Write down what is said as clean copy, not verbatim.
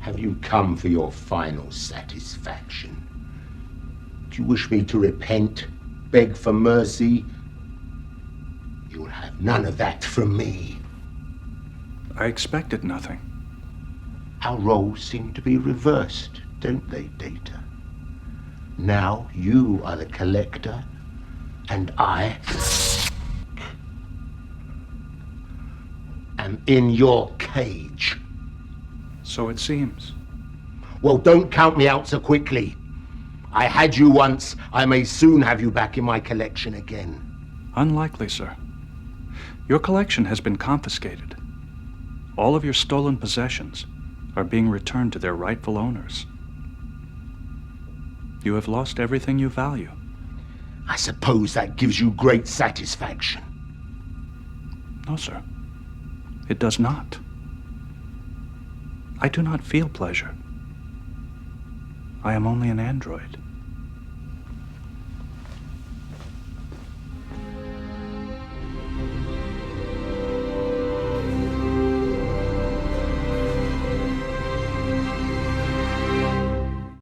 Have you come for your final satisfaction? Do you wish me to repent, beg for mercy? You'll have none of that from me. I expected nothing. Our roles seem to be reversed, don't they, Data? Now you are the collector, and I am in your cage. So it seems. Well, don't count me out so quickly. I had you once. I may soon have you back in my collection again. Unlikely, sir. Your collection has been confiscated. All of your stolen possessions are being returned to their rightful owners. You have lost everything you value. I suppose that gives you great satisfaction. No, sir. It does not. I do not feel pleasure. I am only an android.